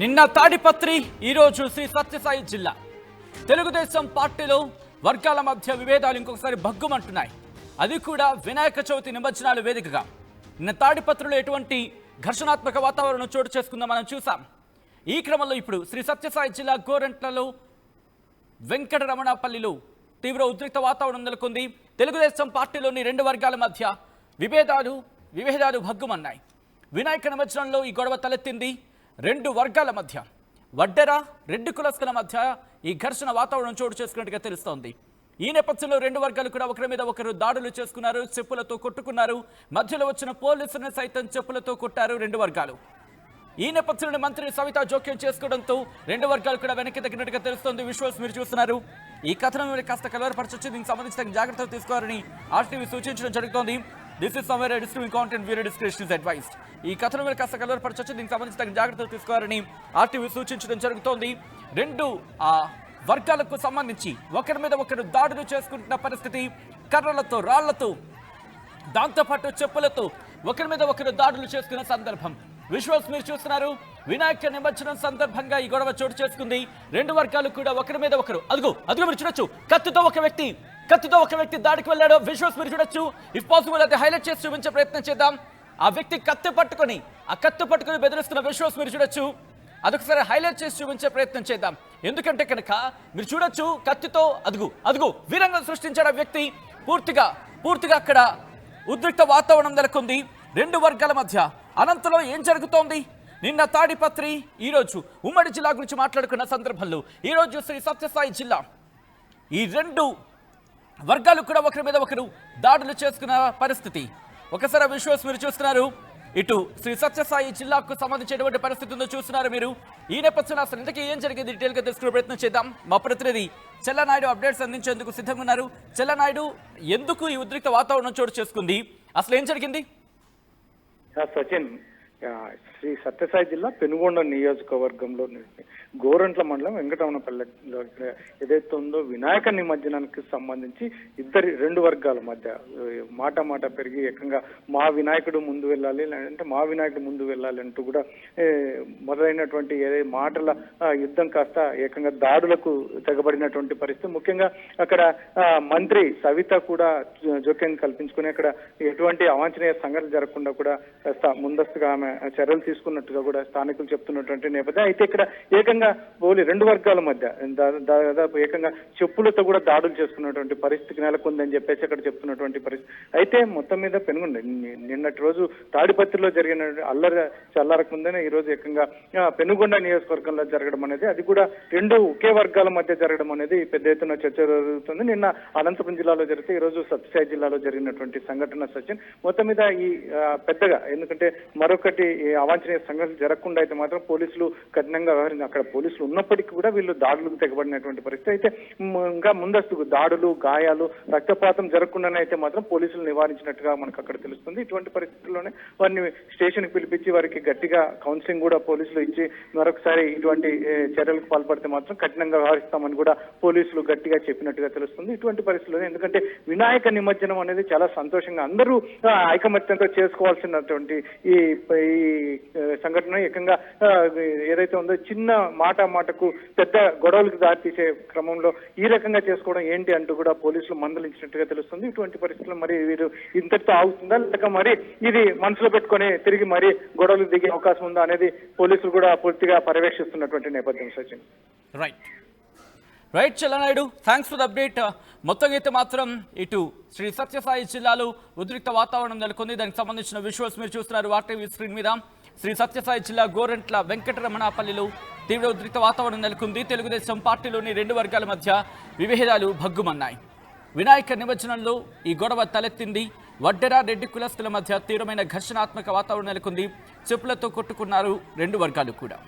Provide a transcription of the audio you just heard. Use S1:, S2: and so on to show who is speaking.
S1: నిన్న తాడిపత్రి ఈరోజు శ్రీ సత్యసాయి జిల్లా తెలుగుదేశం పార్టీలో వర్గాల మధ్య విభేదాలు ఇంకొకసారి భగ్గుమంటున్నాయి. అది కూడా వినాయక చవితి నిమజ్జనాల వేదికగా నిన్న తాడిపత్రిలో ఎటువంటి ఘర్షణాత్మక వాతావరణం చోటు చేసుకుందో మనం చూసాం. ఈ క్రమంలో ఇప్పుడు శ్రీ సత్యసాయి జిల్లా గోరంట్లలో వెంకటరమణపల్లిలో తీవ్ర ఉద్రిక్త వాతావరణం నెలకొంది. తెలుగుదేశం పార్టీలోని రెండు వర్గాల మధ్య విభేదాలు భగ్గుమన్నాయి. వినాయక నిమజ్జనంలో ఈ గొడవ తలెత్తింది. రెండు వర్గాల మధ్య వడ్డెర రెడ్డి కులస్తుల మధ్య ఈ ఘర్షణ వాతావరణం చోటు చేసుకున్నట్టుగా తెలుస్తోంది. ఈ నేపథ్యంలో రెండు వర్గాలు కూడా ఒకరి మీద ఒకరు దాడులు చేసుకున్నారు, చెప్పులతో కొట్టుకున్నారు. మధ్యలో వచ్చిన పోలీసులను సైతం చెప్పులతో కొట్టారు రెండు వర్గాలు. ఈ నేపథ్యంలో మంత్రి సవిత జోక్యం చేసుకోవడంతో రెండు వర్గాలు కూడా వెనక్కి తగ్గినట్టుగా తెలుస్తోంది. విజువల్స్ మీరు చూస్తున్నారు. ఈ కథనం కాస్త కలవరపరచొచ్చు, దీనికి సంబంధించిన జాగ్రత్తలు తీసుకోవాలని ఆర్టీవీ సూచించడం జరుగుతోంది. This is somewhere distributing content viewer description is advised. ఈ కథనం కాస్త కలవరపరచొచ్చు, దీనికి సంబంధించిన జాగ్రత్తలు తీసుకోవాలని ఆర్టీవీ సూచించడం జరుగుతోంది. రెండు వర్గాలకు సంబంధించి ఒకరి మీద ఒకరు దాడులు చేసుకుంటున్న పరిస్థితి. కర్రలతో, రాళ్లతో, దాంతోపాటు చెప్పులతో ఒకరి మీద ఒకరు దాడులు చేసుకున్న సందర్భం విజువల్స్ మీరు చూస్తున్నారు. వినాయక నిమజ్జనం సందర్భంగా ఈ గొడవ చోటు చేసుకుంది. రెండు వర్గాలు కూడా ఒకరి మీద ఒకరు అదుగు మీరు చూడొచ్చు, కత్తితో ఒక వ్యక్తి దాడికి వెళ్ళాడు. విజువల్స్ మీరు చూడొచ్చు. ఇఫ్ పాసిబుల్ అయితే హైలైట్ చేసి చూపించే ప్రయత్నం చేద్దాం. ఆ వ్యక్తి కత్తి పట్టుకొని బెదిరిస్తున్న విజువల్స్ మీరు చూడొచ్చు. అదొకసారి హైలైట్ చేసి చూపించే ప్రయత్నం చేద్దాం. ఎందుకంటే కనుక మీరు చూడొచ్చు, కత్తితో అదుగు వీరంగం సృష్టించాడు ఆ వ్యక్తి. పూర్తిగా అక్కడ ఉద్రిక్త వాతావరణం నెలకొంది రెండు వర్గాల మధ్య. అనంతలో ఏం జరుగుతోంది? నిన్న తాడిపత్రి, ఈరోజు ఉమ్మడి జిల్లా గురించి మాట్లాడుకున్న సందర్భంలో ఈరోజు శ్రీ సత్యసాయి జిల్లా, ఈ రెండు వర్గాలు కూడా ఒకరి మీద ఒకరు దాడులు చేసుకున్న పరిస్థితి. ఒకసారి విజువల్స్ మీరు చూస్తున్నారు. ఇటు శ్రీ సత్యసాయి జిల్లాకు సంబంధించినటువంటి పరిస్థితి ఉందో చూస్తున్నారు మీరు. ఈ నేపథ్యంలో అసలు ఇంతకీ ఏం జరిగింది డీటెయిల్గా తెలుసుకునే ప్రయత్నం చేద్దాం. మా ప్రతినిధి చెల్లనాయుడు అప్డేట్స్ అందించేందుకు సిద్ధంగా ఉన్నారు. చెల్లనాయుడు, ఎందుకు ఈ ఉద్రిక్త వాతావరణం చోటు చేసుకుంది? అసలు ఏం జరిగింది?
S2: సచిన్, శ్రీ సత్యసాయి జిల్లా పెనుగొండ నియోజకవర్గంలో గోరంట్ల మండలం వెంకటరమణపల్లిలో ఏదైతే ఉందో వినాయక నిమజ్జనానికి సంబంధించి రెండు వర్గాల మధ్య మాట పెరిగి ఏకంగా మా వినాయకుడు ముందు వెళ్ళాలి, లేదంటే మా వినాయకుడు ముందు వెళ్ళాలి అంటూ కూడా మొదలైనటువంటి మాటల యుద్ధం కాస్త ఏకంగా దాడులకు తెగబడినటువంటి పరిస్థితి. ముఖ్యంగా అక్కడ మంత్రి సవిత కూడా జోక్యం కల్పించుకుని అక్కడ ఎటువంటి అవాంఛనీయ సంఘటనలు జరగకుండా కూడా కాస్త ముందస్తుగా ఆమె చర్యలు తీసుకున్నట్టుగా కూడా స్థానికులు చెప్తున్నటువంటి నేపథ్యం. అయితే ఇక్కడ ఏకంగా రెండు వర్గాల మధ్య దాదాపు ఏకంగా చెప్పులతో కూడా దాడులు చేసుకున్నటువంటి పరిస్థితి నెలకొందని చెప్పేసి అక్కడ చెప్తున్నటువంటి పరిస్థితి. అయితే మొత్తం మీద పెనుగొండ నిన్నటి రోజు తాడిపత్రిలో జరిగిన అల్లరి చల్లారకుందని ఈ రోజు ఏకంగా పెనుగొండ నియోజకవర్గంలో జరగడం అనేది, అది కూడా రెండు ఒకే వర్గాల మధ్య జరగడం అనేది పెద్ద ఎత్తున చర్చ జరుగుతుంది. నిన్న అనంతపురం జిల్లాలో జరిగితే ఈ రోజు సత్యసాయి జిల్లాలో జరిగినటువంటి సంఘటన సచిన్ మొత్తం మీద ఈ పెద్దగా, ఎందుకంటే మరొకటి అవాంఛనీయ సంఘటనలు జరగకుండా అయితే మాత్రం పోలీసులు కఠినంగా వ్యవహరించారు. అక్కడ పోలీసులు ఉన్నప్పటికీ కూడా వీళ్ళు దాడులకు తెగబడినటువంటి పరిస్థితి. అయితే ఇంకా ముందస్తుకు దాడులు, గాయాలు, రక్తపాతం జరగకుండానే అయితే మాత్రం పోలీసులు నివారించినట్టుగా మనకు అక్కడ తెలుస్తుంది. ఇటువంటి పరిస్థితుల్లోనే వారిని స్టేషన్ కి పిలిపించి వారికి గట్టిగా కౌన్సిలింగ్ కూడా పోలీసులు ఇచ్చి మరొకసారి ఇటువంటి చర్యలకు పాల్పడితే మాత్రం కఠినంగా వ్యవహరిస్తామని కూడా పోలీసులు గట్టిగా చెప్పినట్టుగా తెలుస్తుంది. ఇటువంటి పరిస్థితుల్లో ఎందుకంటే వినాయక నిమజ్జనం అనేది చాలా సంతోషంగా అందరూ ఐకమత్యంతో చేసుకోవాల్సినటువంటి ఈ సంఘటన ఏకంగా ఏదైతే ఉందో చిన్న మాటకు పెద్ద గొడవలకు దారితీసే క్రమంలో ఈ రకంగా చేసుకోవడం ఏంటి అంటూ కూడా పోలీసులు మందలించినట్టుగా తెలుస్తుంది. ఇటువంటి పరిస్థితుల్లో మరి వీరు ఇంతటితో ఆగుతుందా, లేక మరి ఇది మనసులో పెట్టుకొని తిరిగి మరి గొడవలు దిగే అవకాశం ఉందా అనేది పోలీసులు కూడా పూర్తిగా పర్యవేక్షిస్తున్నటువంటి నేపథ్యం Sachin.
S1: Right Chellanaidu, thanks for the update. మొత్తం అయితే మాత్రం ఇటు శ్రీ సత్యసాయి జిల్లాలో ఉద్రిక్త వాతావరణం నెలకొంది. దానికి సంబంధించిన విజువల్స్ మీరు చూస్తున్నారు ఆర్టీవీ స్క్రీన్ మీద. శ్రీ సత్యసాయి జిల్లా గోరంట్ల వెంకటరమణపల్లిలో తీవ్ర ఉద్రిక్త వాతావరణం నెలకొంది. తెలుగుదేశం పార్టీలోని రెండు వర్గాల మధ్య విభేదాలు భగ్గుమన్నాయి. వినాయక నిమజ్జనంలో ఈ గొడవ తలెత్తింది. వడ్డెర రెడ్డి కులస్తుల మధ్య తీవ్రమైన ఘర్షణాత్మక వాతావరణం నెలకొంది. చెప్పులతో కొట్టుకున్నారు రెండు వర్గాలు కూడా.